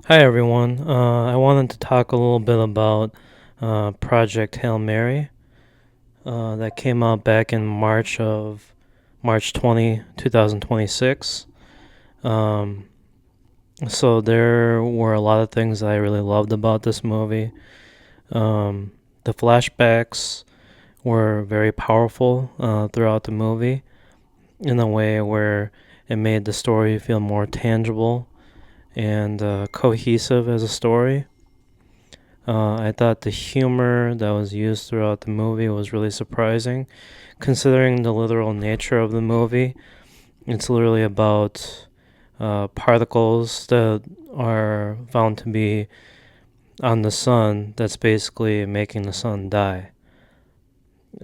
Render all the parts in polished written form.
Hi everyone. I wanted to talk a little bit about Project Hail Mary that came out back in March 2026. Um, so there were a lot of things that I really loved about this movie. The flashbacks were very powerful throughout the movie in a way where it made the story feel more tangible and cohesive as a story. I thought the humor that was used throughout the movie was really surprising, considering the literal nature of the movie. It's literally about particles that are found to be on the sun that's basically making the sun die.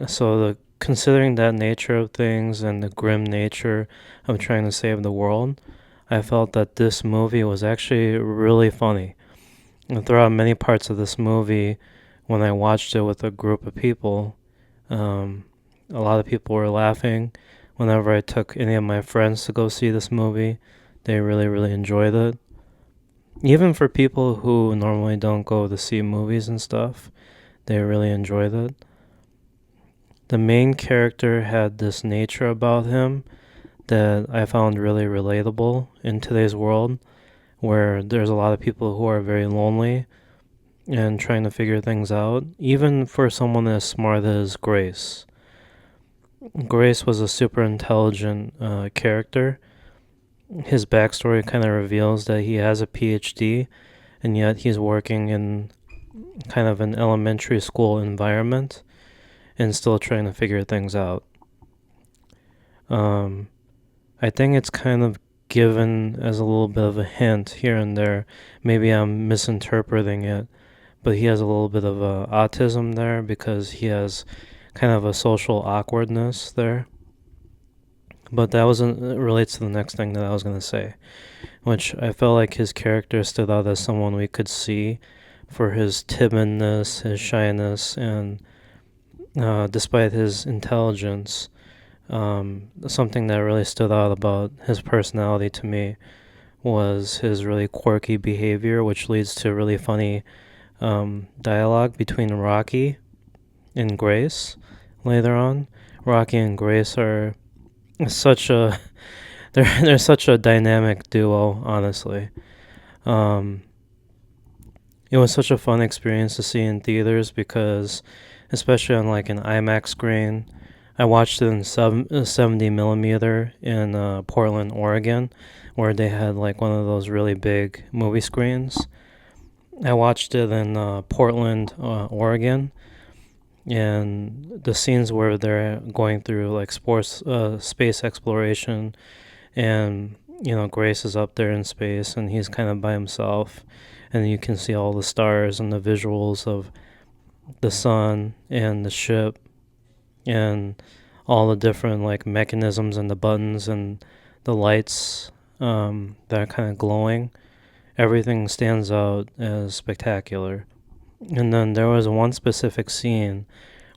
So, considering that nature of things and the grim nature of trying to save the world, I felt that this movie was actually really funny. And throughout many parts of this movie, when I watched it with a group of people, um, a lot of people were laughing. Whenever I took any of my friends to go see this movie, they really, really enjoyed it. Even for people who normally don't go to see movies and stuff, they really enjoyed it. The main character had this nature about him that I found really relatable in today's world, where there's a lot of people who are very lonely and trying to figure things out, even for someone as smart as Grace. Grace was a super intelligent character. His backstory kind of reveals that he has a PhD, and yet he's working in kind of an elementary school environment and still trying to figure things out. Um, I think it's kind of given as a little bit of a hint here and there. Maybe I'm misinterpreting it, but he has a little bit of autism there because he has kind of a social awkwardness there. But that wasn't it relates to the next thing that I was gonna say, which I felt like his character stood out as someone we could see for his timidness, his shyness, and despite his intelligence, something that really stood out about his personality to me was his really quirky behavior, which leads to really funny dialogue between Rocky and Grace later on. Rocky and Grace are such a they're such a dynamic duo, honestly. Um, it was such a fun experience to see in theaters because, especially on like an IMAX screen, I watched it in 70 millimeter in Portland, Oregon, where they had like one of those really big movie screens. I watched it in Portland, Oregon, and the scenes where they're going through like sports, space exploration, and Grace is up there in space, and he's kind of by himself, and you can see all the stars and the visuals of the sun and the ship and all the different like mechanisms and the buttons and the lights that are kind of glowing. Everything stands out as spectacular. And then there was one specific scene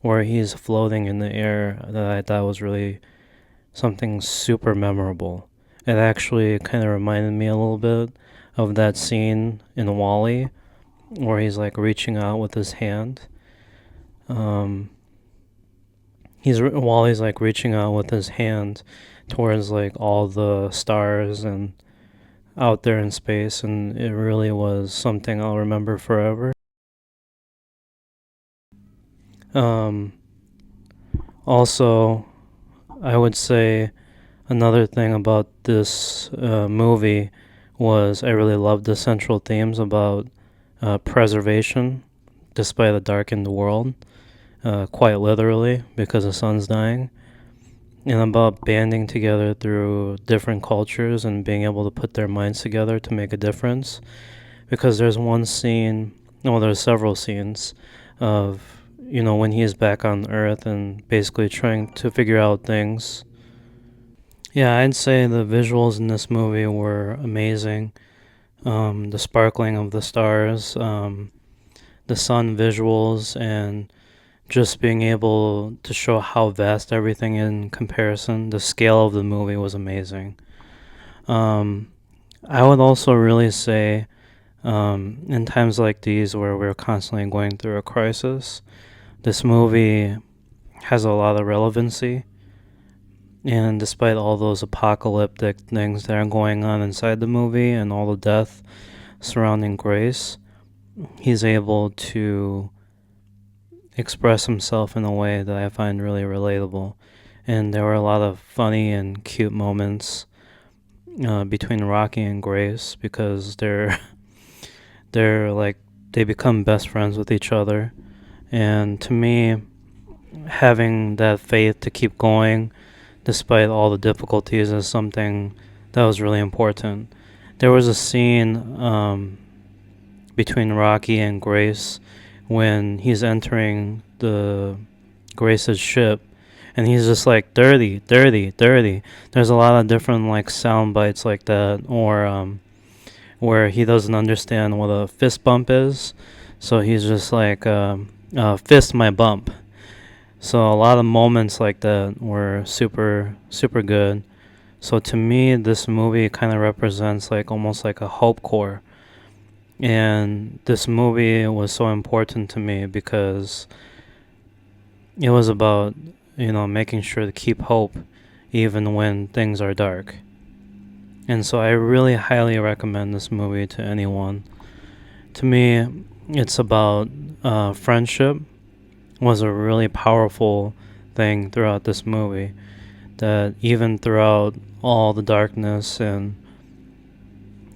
where he's floating in the air that I thought was really something super memorable. It actually kind of reminded me a little bit of that scene in Wall-E where he's like reaching out with his hand. Um, Wally's like reaching out with his hand towards like all the stars and out there in space, and it really was something I'll remember forever. Um, Also, I would say another thing about this movie was I really loved the central themes about preservation despite a darkened world, quite literally because the sun's dying, and about banding together through different cultures and being able to put their minds together to make a difference. Because there's one scene, well, there's several scenes of when he is back on Earth and basically trying to figure out things. Yeah, I'd say the visuals in this movie were amazing. The sparkling of the stars, the sun visuals, and just being able to show how vast everything in comparison. The scale of the movie was amazing. Um, I would also really say In times like these where we're constantly going through a crisis, this movie has a lot of relevancy. And despite all those apocalyptic things that are going on inside the movie and all the death surrounding Grace, he's able to express himself in a way that I find really relatable. And there were a lot of funny and cute moments between Rocky and Grace because they're like they become best friends with each other. And to me, having that faith to keep going despite all the difficulties is something that was really important. There was a scene between Rocky and Grace when he's entering the Grace's ship, and he's just like dirty, dirty, dirty. There's a lot of different like sound bites like that, or where he doesn't understand what a fist bump is, so he's just like fist my bump. So a lot of moments like that were super super good. So to me, this movie kind of represents like almost like a hope core. And this movie was so important to me because it was about, making sure to keep hope even when things are dark. And so I really highly recommend this movie to anyone. To me, it's about friendship was a really powerful thing throughout this movie. That even throughout all the darkness and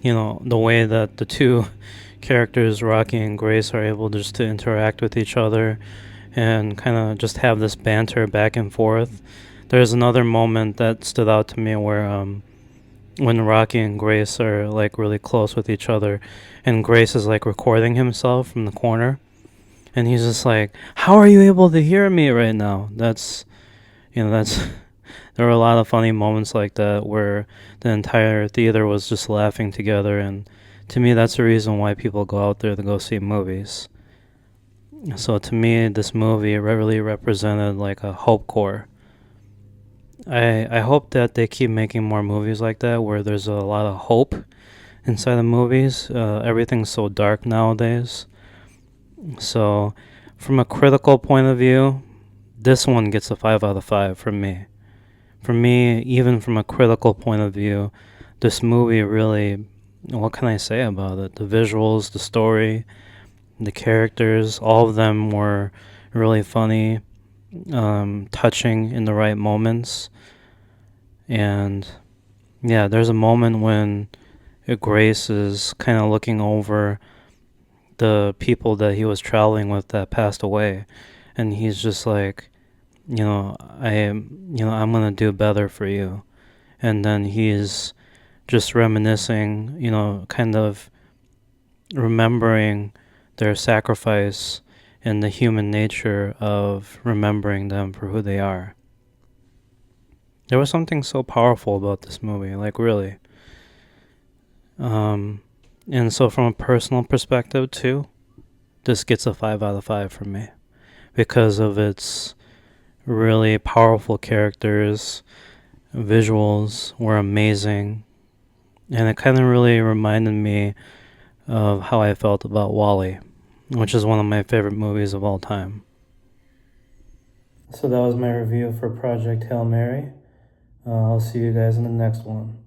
the way that the two characters, Rocky and Grace, are able just to interact with each other and kind of just have this banter back and forth. There's another moment that stood out to me where when Rocky and Grace are like really close with each other, and Grace is like recording himself from the corner, and he's just like, "How are you able to hear me right now?" That's there were a lot of funny moments like that where the entire theater was just laughing together, and to me, that's the reason why people go out there to go see movies. So to me, this movie really represented like a hope core. I hope that they keep making more movies like that where there's a lot of hope inside the movies. Everything's so dark nowadays. So, from a critical point of view, this one gets a 5 out of 5 from me. For me, even from a critical point of view, this movie really, what can I say about it? The visuals, the story, the characters, all of them were really funny, touching in the right moments. And yeah, there's a moment when Grace is kind of looking over the people that he was traveling with that passed away, and he's just like, I'm gonna do better for you. And then he's just reminiscing, kind of remembering their sacrifice and the human nature of remembering them for who they are. There was something so powerful about this movie, like really. Um, and so, from a personal perspective, too, this gets a 5 out of 5 from me because of its really powerful characters. Visuals were amazing, and it kind of really reminded me of how I felt about Wall-E, which is one of my favorite movies of all time. So that was my review for Project Hail Mary. I'll see you guys in the next one.